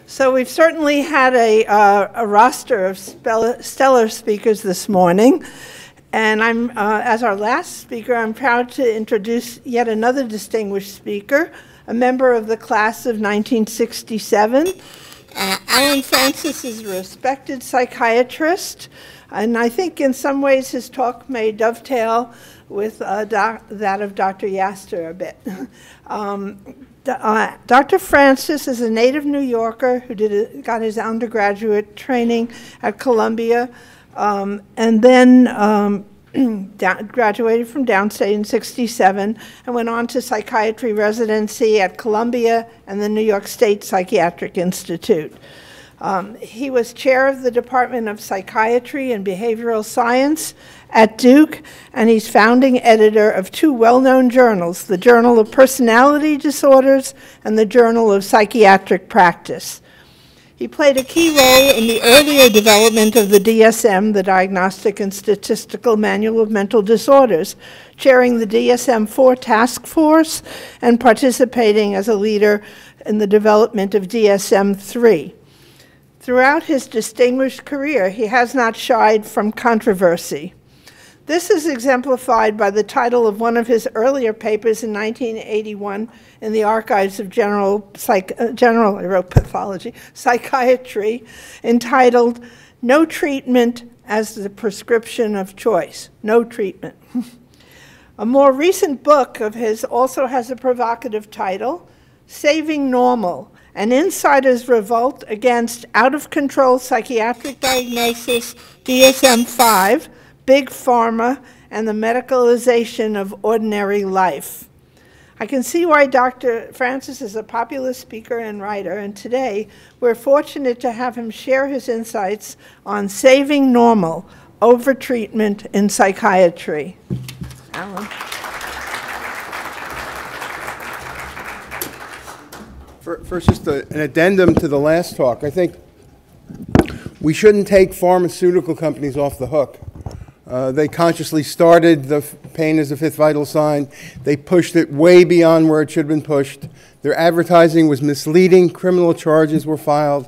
So we've certainly had a roster of stellar speakers this morning. And as our last speaker, I'm proud to introduce yet another distinguished speaker, a member of the class of 1967. Alan Francis is a respected psychiatrist, and I think in some ways his talk may dovetail with that of Dr. Yaster a bit. Dr. Francis is a native New Yorker who got his undergraduate training at Columbia, and then graduated from Downstate in '67 and went on to psychiatry residency at Columbia and the New York State Psychiatric Institute. He was chair of the Department of Psychiatry and Behavioral Science at Duke, and he's founding editor of two well-known journals, the Journal of Personality Disorders and the Journal of Psychiatric Practice. He played a key role in the earlier development of the DSM, the Diagnostic and Statistical Manual of Mental Disorders, chairing the DSM-IV task force and participating as a leader in the development of DSM-III. Throughout his distinguished career, he has not shied from controversy. This is exemplified by the title of one of his earlier papers in 1981 in the Archives of General Pathology, Psychiatry, entitled "No Treatment as the Prescription of Choice." No treatment. A more recent book of his also has a provocative title, "Saving Normal: An Insider's Revolt Against Out-of-Control Psychiatric Diagnosis, DSM-V, Big Pharma, and the Medicalization of Ordinary Life." I can see why Dr. Francis is a popular speaker and writer, and today we're fortunate to have him share his insights on saving normal, over-treatment in psychiatry. Alan. First, just an addendum to the last talk. I think we shouldn't take pharmaceutical companies off the hook. They consciously started the pain as a fifth vital sign. They pushed it way beyond where it should have been pushed. Their advertising was misleading. Criminal charges were filed,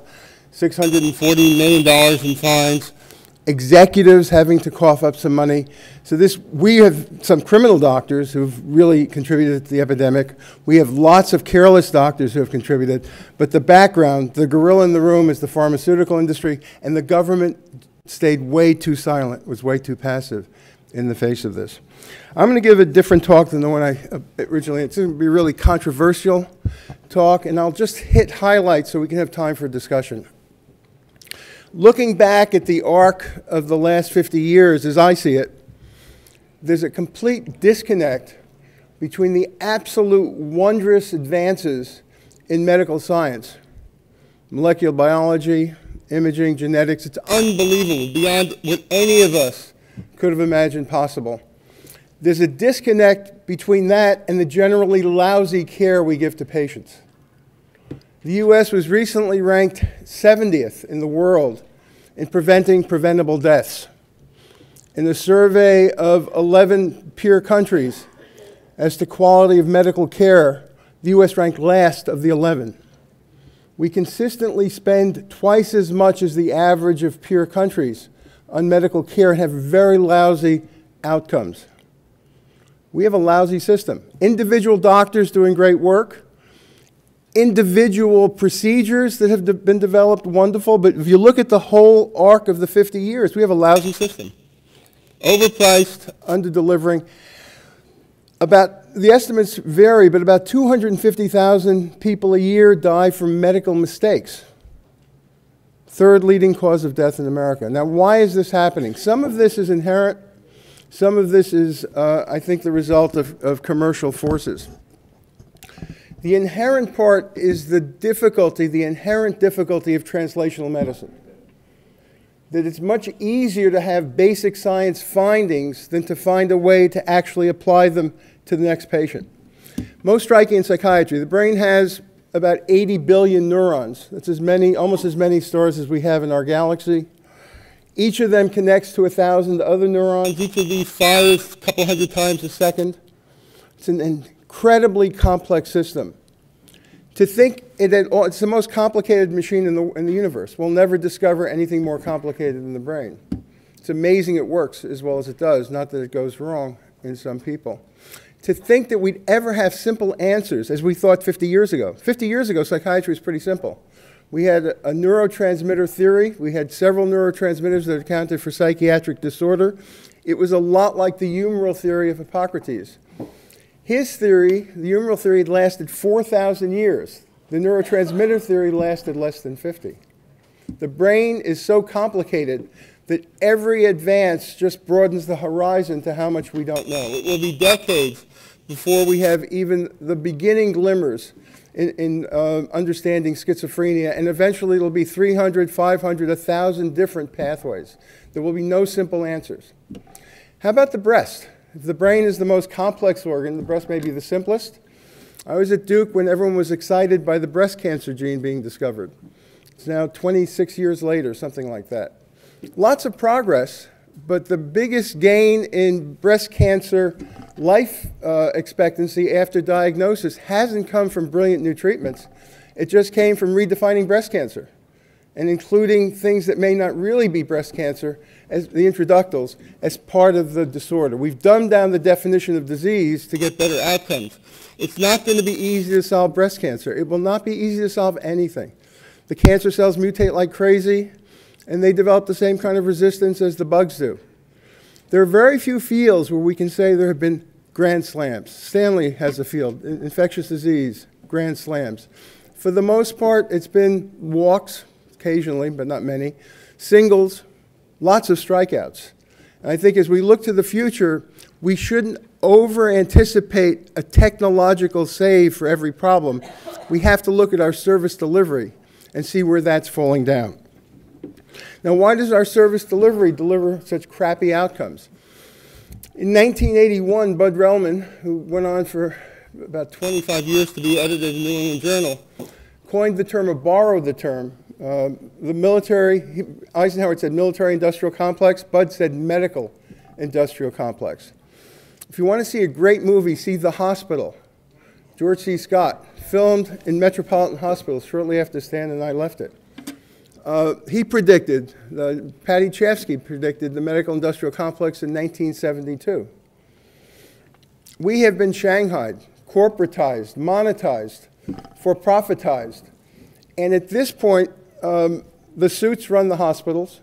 $640 million in fines. Executives having to cough up some money. So we have some criminal doctors who've really contributed to the epidemic. We have lots of careless doctors who have contributed. But the background, the gorilla in the room, is the pharmaceutical industry, and the government stayed way too silent, was way too passive in the face of this. I'm going to give a different talk than the one I originally, it's going to be a really controversial talk, and I'll just hit highlights so we can have time for discussion. Looking back at the arc of the last 50 years, as I see it, there's a complete disconnect between the absolute wondrous advances in medical science, molecular biology, imaging, genetics. It's unbelievable, beyond what any of us could have imagined possible. There's a disconnect between that and the generally lousy care we give to patients. The U.S. was recently ranked 70th in the world in preventing preventable deaths. In a survey of 11 peer countries as to quality of medical care, the U.S. ranked last of the 11. We consistently spend twice as much as the average of peer countries on medical care and have very lousy outcomes. We have a lousy system. Individual doctors doing great work, individual procedures that have been developed, wonderful, but if you look at the whole arc of the 50 years, we have a lousy system. Overpriced, under-delivering. The estimates vary, but about 250,000 people a year die from medical mistakes. Third leading cause of death in America. Now, why is this happening? Some of this is inherent. Some of this is, I think, the result of commercial forces. The inherent part is the inherent difficulty of translational medicine. That it's much easier to have basic science findings than to find a way to actually apply them to the next patient. Most striking in psychiatry, the brain has about 80 billion neurons. That's almost as many stars as we have in our galaxy. Each of them connects to 1,000 other neurons. Each of these fires a couple hundred times a second. It's an incredibly complex system. To think it's the most complicated machine in the universe. We'll never discover anything more complicated than the brain. It's amazing it works as well as it does, not that it goes wrong in some people. To think that we'd ever have simple answers as we thought 50 years ago. 50 years ago, psychiatry was pretty simple. We had a neurotransmitter theory. We had several neurotransmitters that accounted for psychiatric disorder. It was a lot like the humoral theory of Hippocrates. His theory, the humoral theory, had lasted 4,000 years. The neurotransmitter theory lasted less than 50. The brain is so complicated that every advance just broadens the horizon to how much we don't know. It will be decades before we have even the beginning glimmers in understanding schizophrenia, and eventually it'll be 300, 500, 1,000 different pathways. There will be no simple answers. How about the breast? If the brain is the most complex organ, the breast may be the simplest. I was at Duke when everyone was excited by the breast cancer gene being discovered. It's now 26 years later, something like that. Lots of progress, but the biggest gain in breast cancer life expectancy after diagnosis hasn't come from brilliant new treatments. It just came from redefining breast cancer and including things that may not really be breast cancer, as the introductals, as part of the disorder. We've dumbed down the definition of disease to get better outcomes. It's not going to be easy to solve breast cancer. It will not be easy to solve anything. The cancer cells mutate like crazy, and they develop the same kind of resistance as the bugs do. There are very few fields where we can say there have been grand slams. Stanley has a field, infectious disease, grand slams. For the most part, it's been walks, occasionally, but not many, singles, lots of strikeouts. And I think as we look to the future, we shouldn't over-anticipate a technological save for every problem. We have to look at our service delivery and see where that's falling down. Now, why does our service delivery deliver such crappy outcomes? In 1981, Bud Relman, who went on for about 25 years to be editor of the New England Journal, coined the term, or borrowed the term. The military, Eisenhower said military-industrial complex, Bud said medical-industrial complex. If you want to see a great movie, see The Hospital. George C. Scott, filmed in Metropolitan Hospital shortly after Stan and I left it. He predicted, Patty Chafsky predicted the medical-industrial complex in 1972. We have been shanghaied, corporatized, monetized, for-profitized. And at this point, the suits run the hospitals.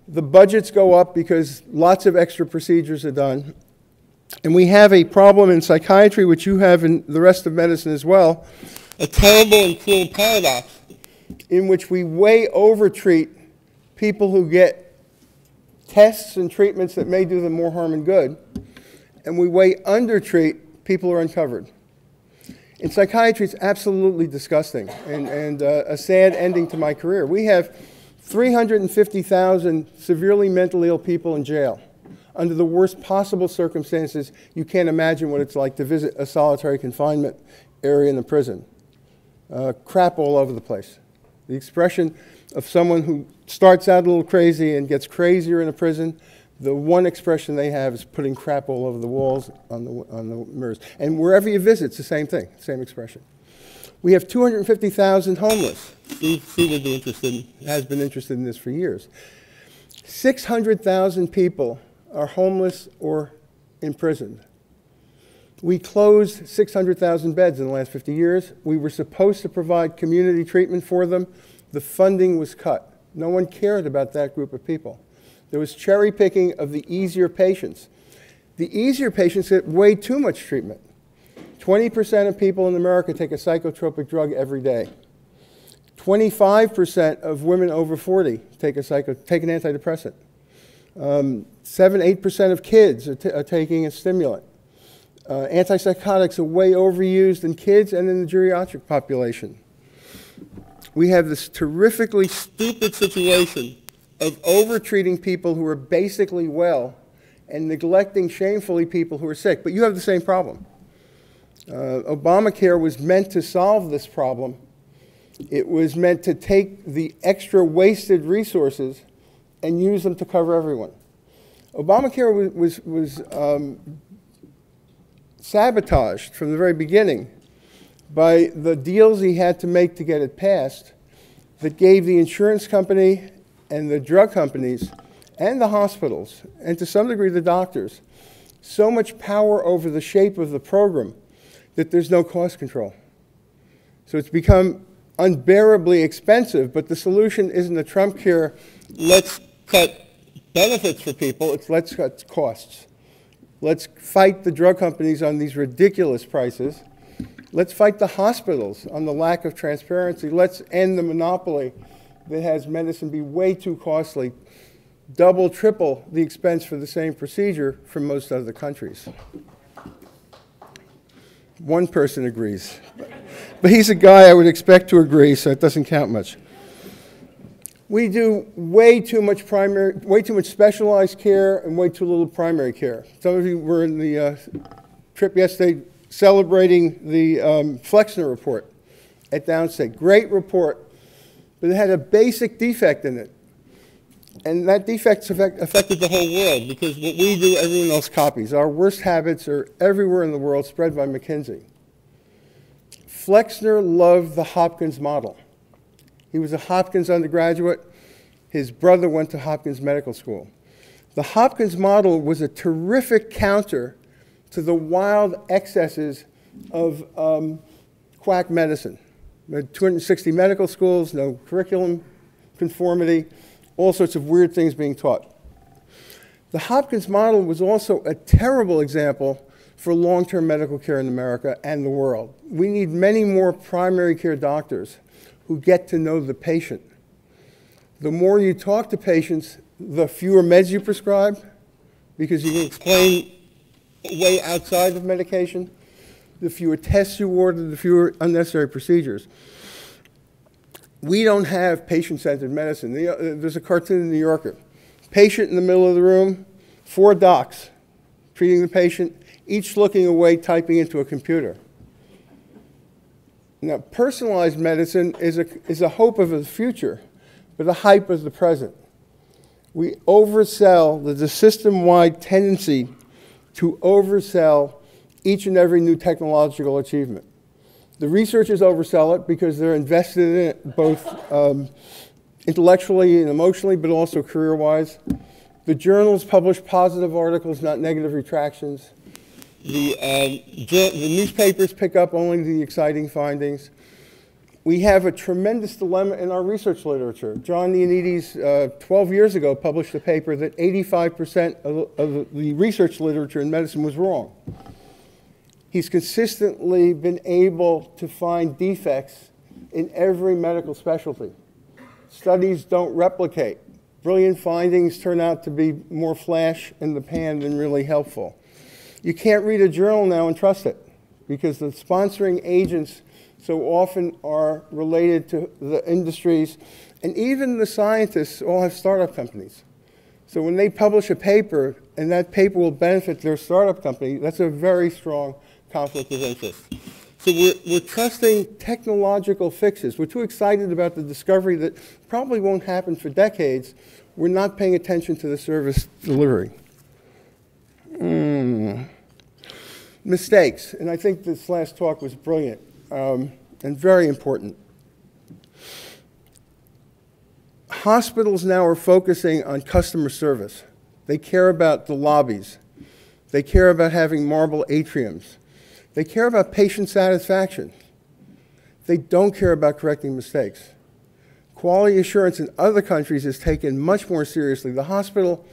The budgets go up because lots of extra procedures are done. And we have a problem in psychiatry, which you have in the rest of medicine as well, a terrible and cruel paradox in which we way over-treat people who get tests and treatments that may do them more harm than good, and we way under-treat people who are uncovered. In psychiatry, it's absolutely disgusting and a sad ending to my career. We have 350,000 severely mentally ill people in jail under the worst possible circumstances. You can't imagine what it's like to visit a solitary confinement area in the prison. Crap all over the place. The expression of someone who starts out a little crazy and gets crazier in a prison, the one expression they have is putting crap all over the walls, on the mirrors. And wherever you visit, it's the same thing, same expression. We have 250,000 homeless. Steve would be interested, has been interested in this for years. 600,000 people are homeless or imprisoned. We closed 600,000 beds in the last 50 years. We were supposed to provide community treatment for them. The funding was cut. No one cared about that group of people. There was cherry picking of the easier patients. The easier patients get way too much treatment. 20% of people in America take a psychotropic drug every day. 25% of women over 40 take an antidepressant. 7-8% of kids are taking a stimulant. Antipsychotics are way overused in kids and in the geriatric population. We have this terrifically stupid situation of over-treating people who are basically well and neglecting shamefully people who are sick. But you have the same problem. Obamacare was meant to solve this problem. It was meant to take the extra wasted resources and use them to cover everyone. Obamacare was sabotaged from the very beginning by the deals he had to make to get it passed that gave the insurance company and the drug companies and the hospitals, and to some degree the doctors, so much power over the shape of the program that there's no cost control. So it's become unbearably expensive, but the solution isn't a Trump care, let's cut benefits for people, it's let's cut costs. Let's fight the drug companies on these ridiculous prices. Let's fight the hospitals on the lack of transparency. Let's end the monopoly that has medicine be way too costly, double, triple the expense for the same procedure from most other countries. One person agrees. But he's a guy I would expect to agree, so it doesn't count much. We do way too much specialized care and way too little primary care. Some of you were in the trip yesterday celebrating the Flexner report at Downstate. Great report, but it had a basic defect in it. And that defect affected the whole world because what we do, everyone else copies. Our worst habits are everywhere in the world, spread by McKinsey. Flexner loved the Hopkins model. He was a Hopkins undergraduate. His brother went to Hopkins Medical School. The Hopkins model was a terrific counter to the wild excesses of quack medicine. There were 260 medical schools, no curriculum conformity, all sorts of weird things being taught. The Hopkins model was also a terrible example for long-term medical care in America and the world. We need many more primary care doctors who get to know the patient. The more you talk to patients, the fewer meds you prescribe, because you can explain way outside of medication. The fewer tests you order, the fewer unnecessary procedures. We don't have patient-centered medicine. There's a cartoon in the New Yorker. Patient in the middle of the room, 4 docs treating the patient, each looking away, typing into a computer. Now, personalized medicine is a hope of the future, but a hype of the present. We oversell the system-wide tendency to oversell each and every new technological achievement. The researchers oversell it because they're invested in it both intellectually and emotionally, but also career-wise. The journals publish positive articles, not negative retractions. The newspapers pick up only the exciting findings. We have a tremendous dilemma in our research literature. John Ioannidis, 12 years ago, published a paper that 85% of the research literature in medicine was wrong. He's consistently been able to find defects in every medical specialty. Studies don't replicate. Brilliant findings turn out to be more flash in the pan than really helpful. You can't read a journal now and trust it because the sponsoring agents so often are related to the industries, and even the scientists all have startup companies. So when they publish a paper and that paper will benefit their startup company, that's a very strong conflict of interest. So we're trusting technological fixes. We're too excited about the discovery that probably won't happen for decades. We're not paying attention to the service delivery. Mistakes, and I think this last talk was brilliant and very important. Hospitals now are focusing on customer service. They care about the lobbies. They care about having marble atriums. They care about patient satisfaction. They don't care about correcting mistakes. Quality assurance in other countries is taken much more seriously. The hospital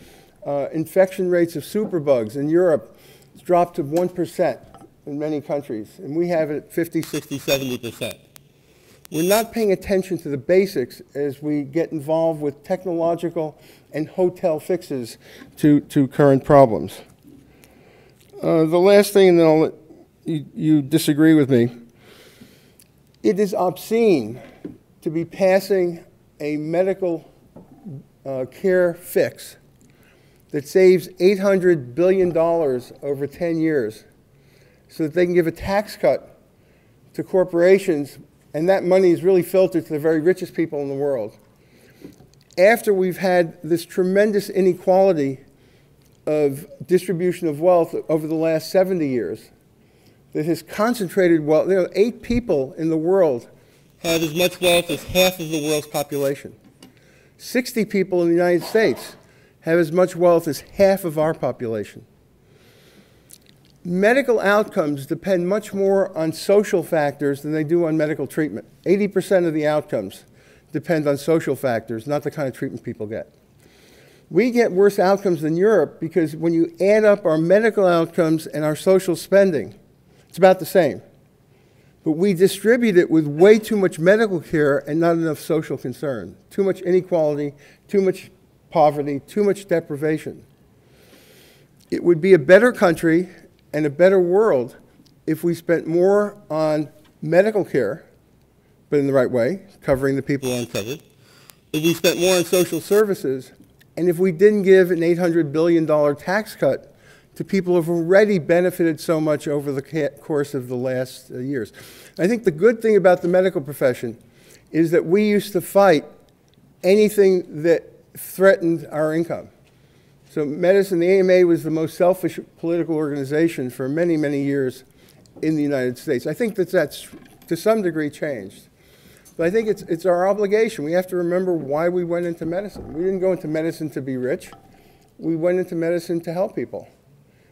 infection rates of superbugs in Europe has dropped to 1% in many countries, and we have it at 50, 60, 70%. We're not paying attention to the basics as we get involved with technological and hotel fixes to current problems. The last thing, and then I'll let you disagree with me. It is obscene to be passing a medical care fix that saves $800 billion over 10 years so that they can give a tax cut to corporations, and that money is really filtered to the very richest people in the world. After we've had this tremendous inequality of distribution of wealth over the last 70 years, that has concentrated wealth. 8 people in the world have as much wealth as half of the world's population. 60 people in the United States have as much wealth as half of our population. Medical outcomes depend much more on social factors than they do on medical treatment. 80% of the outcomes depend on social factors, not the kind of treatment people get. We get worse outcomes than Europe because when you add up our medical outcomes and our social spending, it's about the same. But we distribute it with way too much medical care and not enough social concern. Too much inequality, too much poverty, too much deprivation. It would be a better country and a better world if we spent more on medical care, but in the right way, covering the people who aren't covered. If we spent more on social services, and if we didn't give an $800 billion tax cut to people who have already benefited so much over the course of the last years. I think the good thing about the medical profession is that we used to fight anything that threatened our income. So medicine, the AMA was the most selfish political organization for many, many years in the United States. I think that's to some degree changed. But I think it's our obligation. We have to remember why we went into medicine. We didn't go into medicine to be rich. We went into medicine to help people.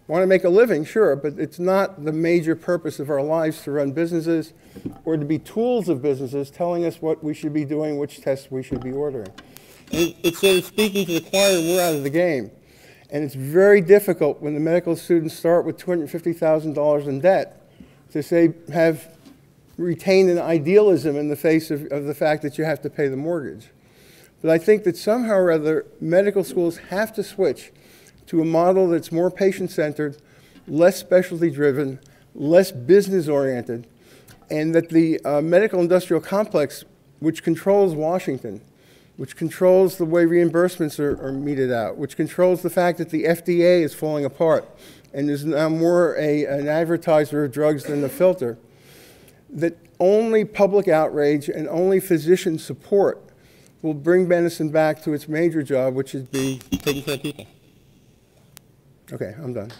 Want to make a living, sure, but it's not the major purpose of our lives to run businesses or to be tools of businesses telling us what we should be doing, which tests we should be ordering. And it's sort of speaking to the choir, we're out of the game. And it's very difficult when the medical students start with $250,000 in debt to say, have retained an idealism in the face of the fact that you have to pay the mortgage. But I think that somehow or other, medical schools have to switch to a model that's more patient-centered, less specialty-driven, less business-oriented, and that the medical industrial complex, which controls Washington, which controls the way reimbursements are meted out, which controls the fact that the FDA is falling apart and is now more an advertiser of drugs than a filter, that only public outrage and only physician support will bring medicine back to its major job, which is be taking care of people. Okay, I'm done.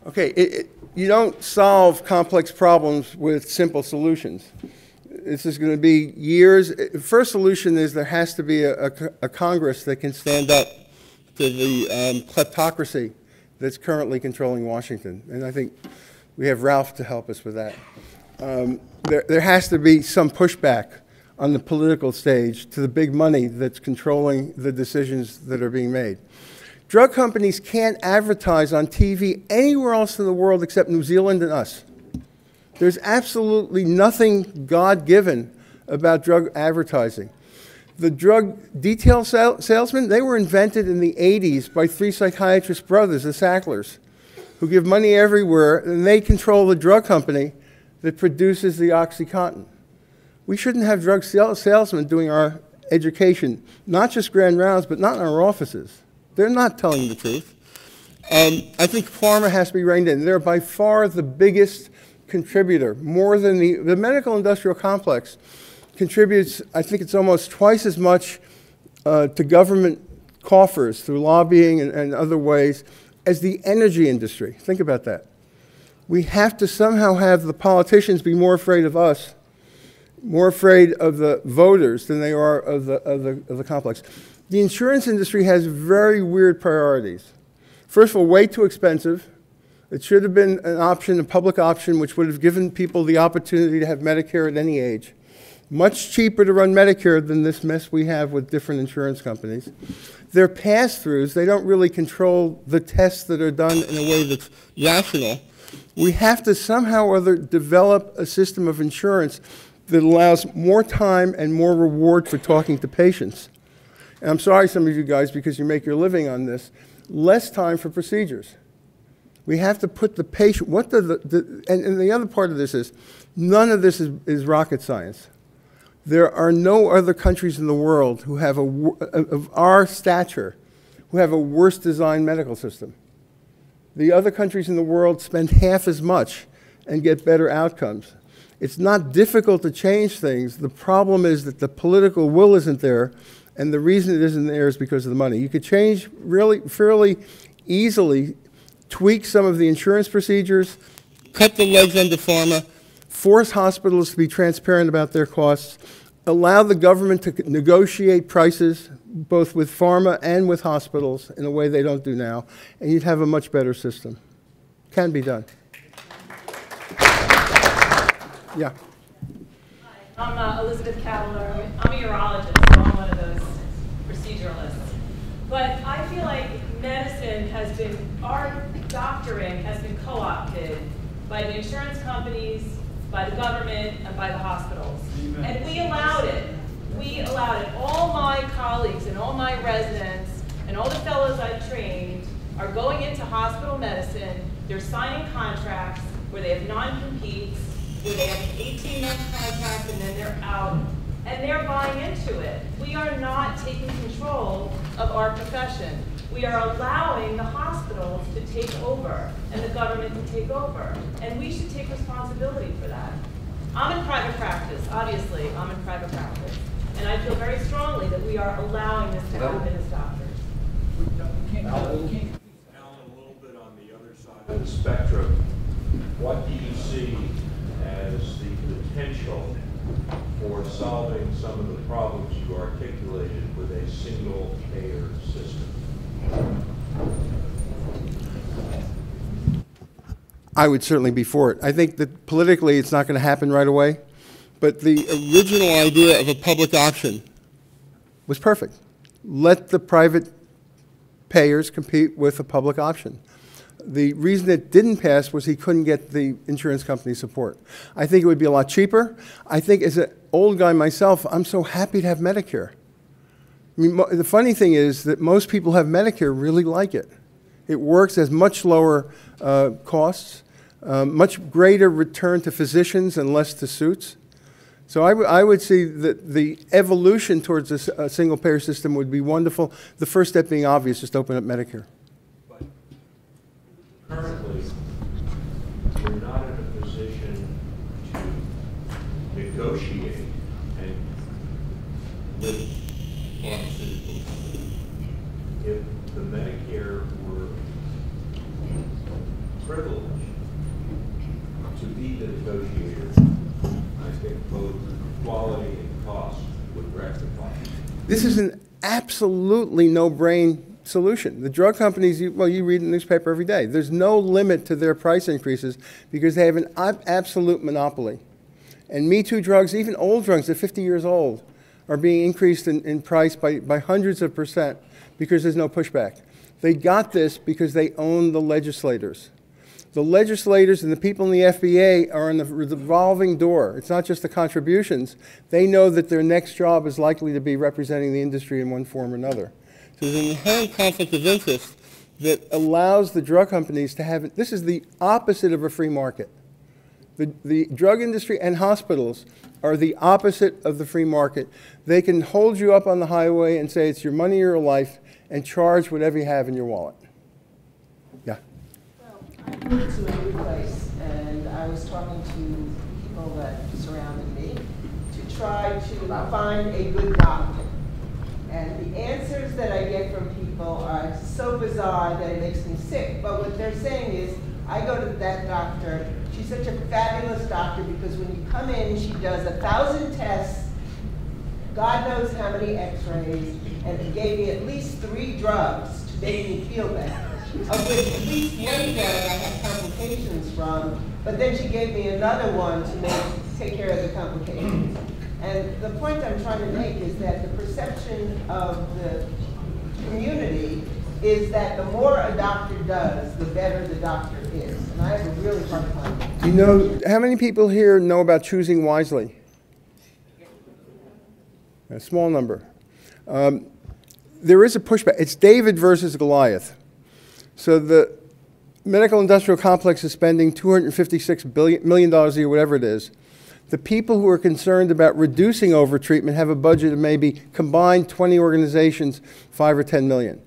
Okay, you don't solve complex problems with simple solutions. This is going to be years. First solution is there has to be a Congress that can stand up to the kleptocracy that's currently controlling Washington. And I think we have Ralph to help us with that. There has to be some pushback on the political stage to the big money that's controlling the decisions that are being made. Drug companies can't advertise on TV anywhere else in the world except New Zealand and us. There's absolutely nothing God-given about drug advertising. The drug detail salesmen, they were invented in the 80s by 3 psychiatrist brothers, the Sacklers, who give money everywhere, and they control the drug company that produces the OxyContin. We shouldn't have drug salesmen doing our education, not just grand rounds, but not in our offices. They're not telling the truth. I think pharma has to be reined in. They're by far the biggest contributor, more than the medical industrial complex contributes, I think it's almost twice as much to government coffers through lobbying and other ways as the energy industry. Think about that. We have to somehow have the politicians be more afraid of us, more afraid of the voters than they are of the complex. The insurance industry has very weird priorities. First of all, way too expensive. It should have been an option, a public option, which would have given people the opportunity to have Medicare at any age. Much cheaper to run Medicare than this mess we have with different insurance companies. They're pass-throughs. They don't really control the tests that are done in a way that's rational. We have to somehow or other develop a system of insurance that allows more time and more reward for talking to patients. And I'm sorry, some of you guys, because you make your living on this, less time for procedures. We have to put the patient, and the other part of this is, none of this is rocket science. There are no other countries in the world who have of our stature, who have a worse designed medical system. The other countries in the world spend half as much and get better outcomes. It's not difficult to change things. The problem is that the political will isn't there, and the reason it isn't there is because of the money. You could change really fairly easily, tweak some of the insurance procedures, cut the legs under pharma, force hospitals to be transparent about their costs, allow the government to negotiate prices both with pharma and with hospitals in a way they don't do now, and you'd have a much better system. Can be done. Yeah. Hi, I'm Elizabeth Cavalier. I'm a urologist, so I'm one of those proceduralists. But I feel like medicine has been, our doctoring has been co-opted by the insurance companies, by the government, and by the hospitals. And we allowed it. We allowed it. All my colleagues and all my residents and all the fellows I've trained are going into hospital medicine. They're signing contracts where they have non-competes, where they have an 18-month contract and then they're out, and they're buying into it. We are not taking control of our profession. We are allowing the hospitals to take over and the government to take over, and we should take responsibility for that. I'm in private practice, obviously, I'm in private practice, and I feel very strongly that we are allowing this to happen as doctors. Alan, a little bit on the other side of the spectrum, what do you see as the potential for solving some of the problems you articulated with a single payer system? I would certainly be for it. I think that politically it's not going to happen right away, but the original idea of a public option was perfect. Let the private payers compete with a public option. The reason it didn't pass was he couldn't get the insurance company support. I think it would be a lot cheaper. I think as an old guy myself, I'm so happy to have Medicare. I mean, the funny thing is that most people who have Medicare really like it. It works as much lower costs, much greater return to physicians and less to suits. So I would see that the evolution towards a single payer system would be wonderful. The first step being obvious, just open up Medicare. But currently, we're not in a position to negotiate and with pharmaceuticals. If the Medicare were privileged to be the negotiator, I think both quality and cost would rectify it. This is an absolutely no-brain solution. The drug companies, you read in the newspaper every day. There's no limit to their price increases because they have an absolute monopoly. And Me Too drugs, even old drugs that are 50 years old, are being increased in price by hundreds of % because there's no pushback. They got this because they own the legislators. The legislators and the people in the FBA are on the revolving door. It's not just the contributions. They know that their next job is likely to be representing the industry in one form or another. So there's an inherent conflict of interest that allows the drug companies to have it. This is the opposite of a free market. The drug industry and hospitals are the opposite of the free market. They can hold you up on the highway and say it's your money or your life and charge whatever you have in your wallet. Yeah. Well, I moved to a new place, and I was talking to people that surrounded me to try to find a good doctor. And the answers that I get from people are so bizarre that it makes me sick. But what they're saying is, I go to that doctor, she's such a fabulous doctor because when you come in, she does 1,000 tests, God knows how many x-rays, and gave me at least 3 drugs to make me feel better, of which at least one drug I had complications from, but then she gave me another one to take care of the complications. And the point I'm trying to make is that the perception of the community is that the more a doctor does, the better the doctor is. And I have a really hard time. Do you know, how many people here know about choosing wisely? A small number. There is a pushback. It's David versus Goliath. So medical industrial complex is spending $256 million a year, whatever it is. The people who are concerned about reducing overtreatment have a budget of maybe combined 20 organizations, 5 or 10 million.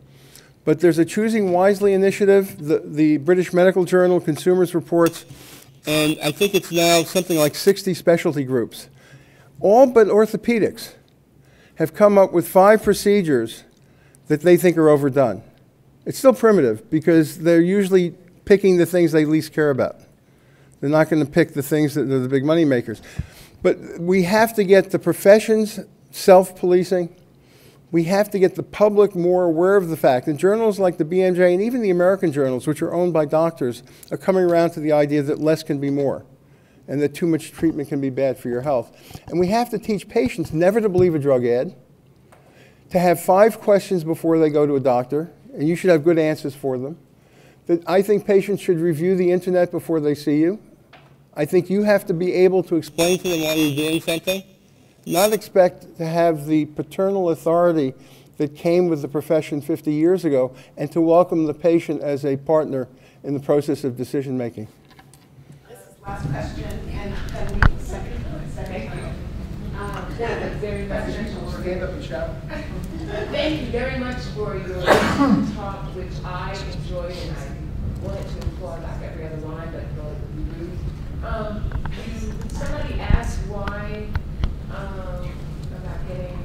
But there's a Choosing Wisely initiative, the British Medical Journal, Consumers Reports, and I think it's now something like 60 specialty groups. All but orthopedics have come up with 5 procedures that they think are overdone. It's still primitive because they're usually picking the things they least care about. They're not going to pick the things that are the big money makers. But we have to get the professions self-policing. We have to get the public more aware of the fact. And journals like the BMJ and even the American journals, which are owned by doctors, are coming around to the idea that less can be more and that too much treatment can be bad for your health. And we have to teach patients never to believe a drug ad, to have 5 questions before they go to a doctor, and you should have good answers for them. That I think patients should review the internet before they see you. I think you have to be able to explain to them why you're doing something. Not expect to have the paternal authority that came with the profession 50 years ago, and to welcome the patient as a partner in the process of decision making. This is the last question, and then we can second. Thank you. Very much. Stand up and shout. Thank you very much for your talk, which I enjoyed, and I wanted to applaud like every other line, but thought it would be rude. Somebody asked why. About getting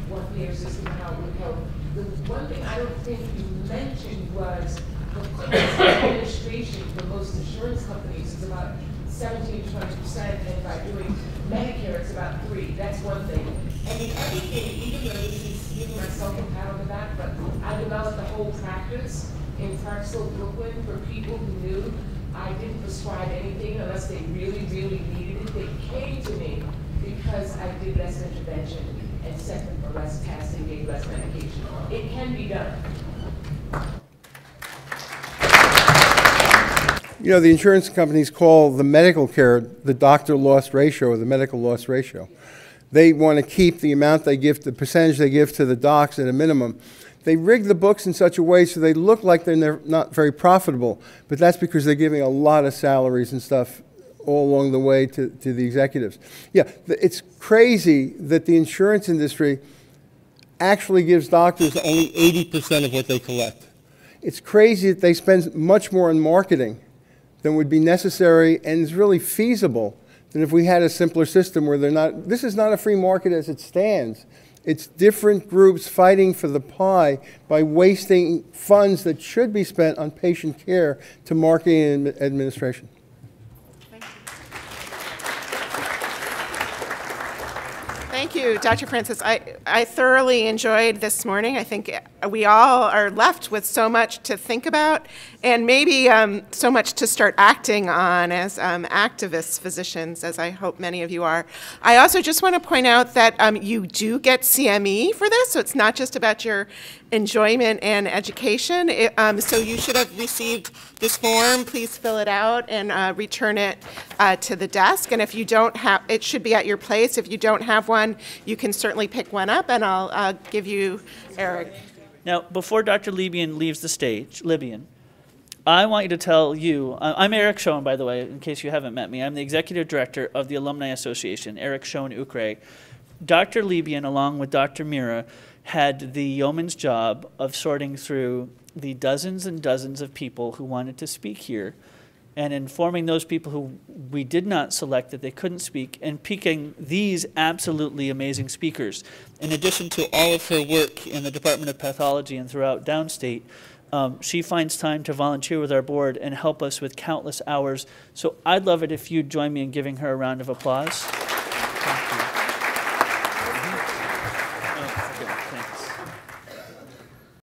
one payer system, how it would help. The one thing I don't think you mentioned was the cost administration for most insurance companies is about 17 to 20%, and by doing Medicare, it's about 3%. That's one thing. And the other thing, even though this is giving myself a pat on the back, but I developed a whole practice in Clarksville, Brooklyn, for people who knew I didn't prescribe anything unless they really, really needed it. They came to me because I did less intervention and sent them for less tests and gave less medication. It can be done. You know, the insurance companies call the medical care the doctor loss ratio or the medical loss ratio. They want to keep the amount they give, the percentage they give to the docs at a minimum. They rig the books in such a way so they look like they're not very profitable, but that's because they're giving a lot of salaries and stuff all along the way to the executives. Yeah, it's crazy that the insurance industry actually gives doctors only 80% of what they collect. It's crazy that they spend much more on marketing than would be necessary and is really feasible than if we had a simpler system where they're not. This is not a free market as it stands. It's different groups fighting for the pie by wasting funds that should be spent on patient care to marketing and administration. Thank you, Dr. Francis. I thoroughly enjoyed this morning. I think we all are left with so much to think about and maybe so much to start acting on as activists, physicians, as I hope many of you are. I also just want to point out that you do get CME for this, so it's not just about your enjoyment and education. So you should have received this form. Please fill it out and return it to the desk. And if you don't have, it should be at your place. If you don't have one, you can certainly pick one up, and I'll give you Eric. Now, before Dr. Libyan leaves the stage, I want you to tell you, I'm Eric Schoen, by the way, in case you haven't met me. I'm the executive director of the Alumni Association, Eric Schoen Ukre. Dr. Libyan, along with Dr. Mira, had the yeoman's job of sorting through the dozens and dozens of people who wanted to speak here and informing those people who we did not select that they couldn't speak and picking these absolutely amazing speakers. In addition to all of her work in the Department of Pathology and throughout Downstate, she finds time to volunteer with our board and help us with countless hours. So I'd love it if you'd join me in giving her a round of applause.